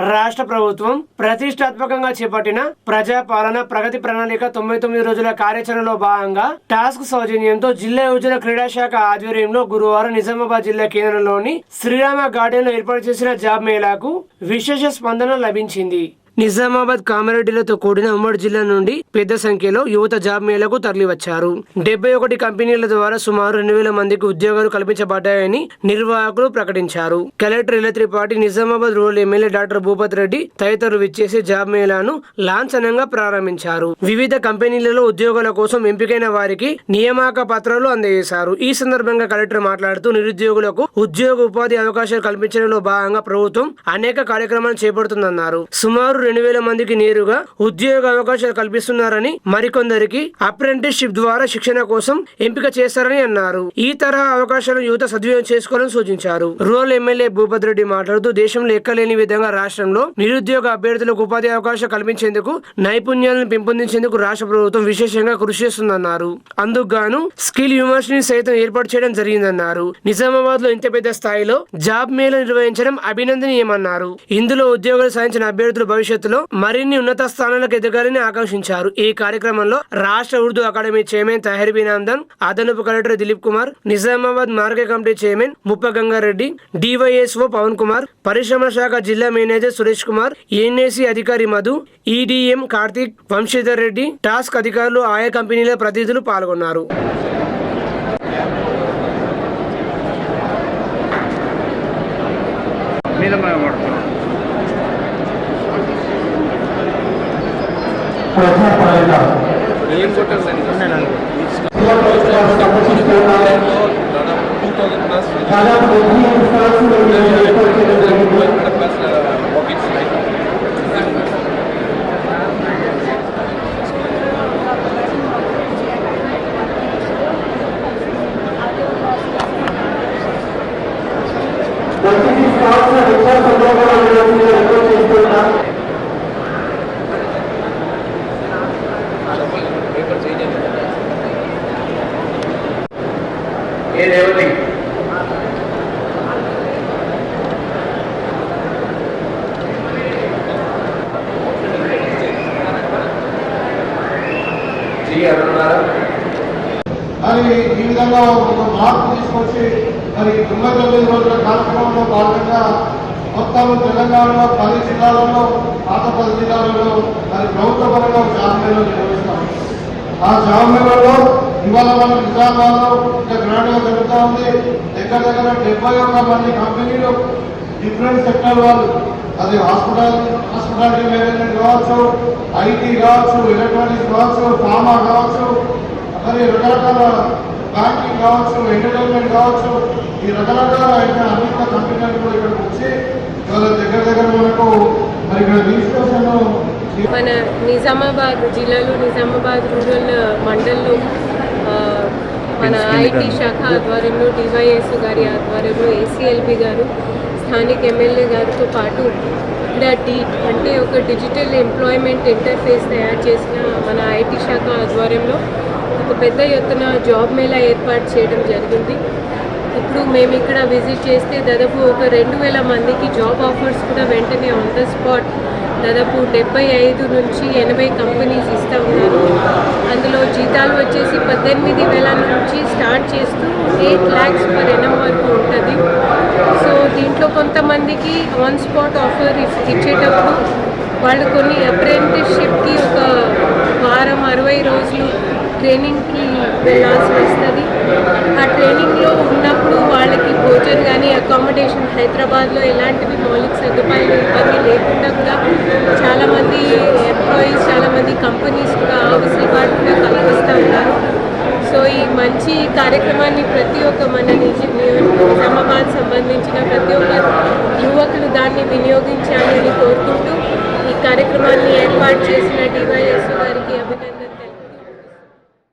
రాష్ట్ర ప్రభుత్వం ప్రతిష్టాత్మకంగా చేపట్టిన ప్రజాపాలన ప్రగతి ప్రణాళిక 99 రోజుల కార్యాచరణలో భాగంగా టాస్క్ సౌజన్యంతో జిల్లా యువజన క్రీడా శాఖ ఆధ్వర్యంలో గురువారం నిజామాబాద్ జిల్లా కేంద్రంలోని శ్రీరామ గార్డెన్లో ఏర్పాటు చేసిన జాబ్ మేళాకు విశేష స్పందన లభించింది. నిజామాబాద్ కామారెడ్డిలతో కూడిన ఉమ్మడి జిల్లా నుండి పెద్ద సంఖ్యలో యువత జాబ్ మేళకు తరలివచ్చారు. 71 కంపెనీల ద్వారా సుమారు 2000 మందికి ఉద్యోగాలు కల్పించబడ్డాయని నిర్వాహకులు ప్రకటించారు. కలెక్టర్ ఇళ్ల Tripathi, Nizamabad rural MLA doctor Bhupath Reddy తదితరులు విచ్చేసి జాబ్ మేళాను లాంఛనంగా ప్రారంభించారు. వివిధ కంపెనీలలో ఉద్యోగాల కోసం ఎంపికైన వారికి నియామక పత్రాలు అందజేశారు. ఈ సందర్భంగా కలెక్టర్ మాట్లాడుతూ నిరుద్యోగులకు ఉద్యోగ ఉపాధి అవకాశాలు కల్పించడంలో భాగంగా ప్రభుత్వం అనేక కార్యక్రమాలు చేపడుతుందన్నారు. సుమారు 2000 మందికి నేరుగా ఉద్యోగ అవకాశాలు కల్పిస్తున్నారని, మరికొందరికి అప్రెంటిస్షిప్ ద్వారా శిక్షణ కోసం ఎంపిక చేస్తారని అన్నారు. ఈ తరహా అవకాశాలను యువత సద్వినియోగం చేసుకోవాలని సూచించారు. రూరల్ ఎమ్మెల్యే భూపత్ రెడ్డి మాట్లాడుతూ దేశంలో ఎక్కలేని విధంగా రాష్ట్రంలో నిరుద్యోగ అభ్యర్థులకు ఉపాధి అవకాశాలు కల్పించేందుకు, నైపుణ్యాలను పెంపొందించేందుకు రాష్ట్ర ప్రభుత్వం విశేషంగా కృషి చేస్తుందన్నారు. అందుకు గాను స్కిల్ యూనివర్సిటీని సైతం ఏర్పాటు చేయడం జరిగిందన్నారు. నిజామాబాద్ లో ఇంత పెద్ద స్థాయిలో జాబ్ మేళా నిర్వహించడం అభినందనీయమన్నారు. ఇందులో ఉద్యోగాలు సాధించిన అభ్యర్థులు భవిష్యత్తులో మరిన్ని ఉన్నత స్థానాలకు ఎదగాలని ఆకాంక్షించారు. ఈ కార్యక్రమంలో రాష్ట్ర ఉర్దూ అకాడమీ చైర్మన్ తహర్ బినాందన్, అదనపు collector Dilip Kumar, Nizamabad market committee chairman ముప్ప గంగారెడ్డి, డివైఎస్ఓ పవన్ కుమార్, పరిశ్రమ శాఖ జిల్లా మేనేజర్ సురేష్ కుమార్, ఎన్ఏసి అధికారి మధు, ఈడీఎం కార్తీక్, వంశీధర్ రెడ్డి, టాస్క్ అధికారులు, ఆయా కంపెనీల ప్రతినిధులు పాల్గొన్నారు. మరి ఈ విధంగా ఒక మార్పు తీసుకొచ్చి మరి 99 రోజుల కార్యక్రమంలో భాగంగా మొత్తం తెలంగాణలో 10 జిల్లాలలో, పాత 10 జిల్లాలలో మరి ప్రభుత్వ పరంగా జాబ్ మేళా నిర్వహిస్తాం. ఆ జాబ్ మేళాలో ఇవాళ మన నిజామాబాద్లో గ్రాండ్గా జరుగుతూ ఉంది. దగ్గర 71 మంది కంపెనీలు, డిఫరెంట్ సెక్టర్ వాళ్ళు, అది హాస్పిటాలిటీ మేనేజ్మెంట్ కావచ్చు, ఐటీ కావచ్చు, ఎలక్ట్రానిక్స్ కావచ్చు, ఫార్మా కావచ్చు, మరి రకరకాల బ్యాంకింగ్ కావచ్చు, ఎంటర్టైన్మెంట్ కావచ్చు, ఈ రకరకాల అనేక కంపెనీలు కూడా ఇక్కడికి వచ్చి ఇవాళ దగ్గర మనకు మరి ఇక్కడ రిజిస్ట్రేషన్ మన నిజామాబాద్ జిల్లాలో నిజామాబాద్ రూరల్ మండల్లో మన ఐటీ శాఖ ఆధ్వర్యంలో, డివైఎస్ గారి ఆధ్వర్యంలో, ఏసీఎల్బీ గారు, స్థానిక ఎమ్మెల్యే గారితో పాటు ఇక్కడ అంటే ఒక డిజిటల్ ఎంప్లాయ్మెంట్ ఇంటర్ఫేస్ తయారు చేసిన మన ఐటీ శాఖ ఆధ్వర్యంలో ఒక పెద్ద ఎత్తున జాబ్ మేళా ఏర్పాటు చేయడం జరిగింది. ఇప్పుడు మేము ఇక్కడ విజిట్ చేస్తే దాదాపు ఒక 2000 మందికి జాబ్ ఆఫర్స్ కూడా వెంటనే ఆన్ ద స్పాట్ దాదాపు 75 నుంచి 80 కంపెనీస్ ఇస్తూ ఉన్నారు. అందులో జీతాలు వచ్చేసి 18,000 నుంచి స్టార్ట్ చేస్తూ 8 lakhs పర్ annum వరకు ఉంటుంది. సో దీంట్లో కొంతమందికి ఆన్ స్పాట్ ఆఫర్ ఇచ్చేటప్పుడు వాళ్ళు కొన్ని అప్రెంటిస్షిప్కి ఒక వారం 60 రోజులు ట్రైనింగ్కి వెళ్ళాల్సి వస్తుంది. ఆ ట్రైనింగ్లో ఉన్నప్పుడు వాళ్ళకి భోజనం కానీ అకామిడేషన్ హైదరాబాద్లో ఎలాంటివి మౌలిక సదుపాయాలు ఇబ్బంది లేకుండా కూడా చాలామంది ఎంప్లాయీస్, చాలామంది కంపెనీస్ కూడా ఆ వెసులుబాటు కూడా కల్పిస్తూ ఉన్నారు. సో ఈ మంచి కార్యక్రమాన్ని ప్రతి ఒక్క మన నిజామాబాద్ సంబంధించిన ప్రతి ఒక్క యువకులు దాన్ని వినియోగించాలని కోరుకుంటూ ఈ కార్యక్రమాన్ని ఏర్పాటు చేసిన డివైఎస్ గారికి అభినందనలు.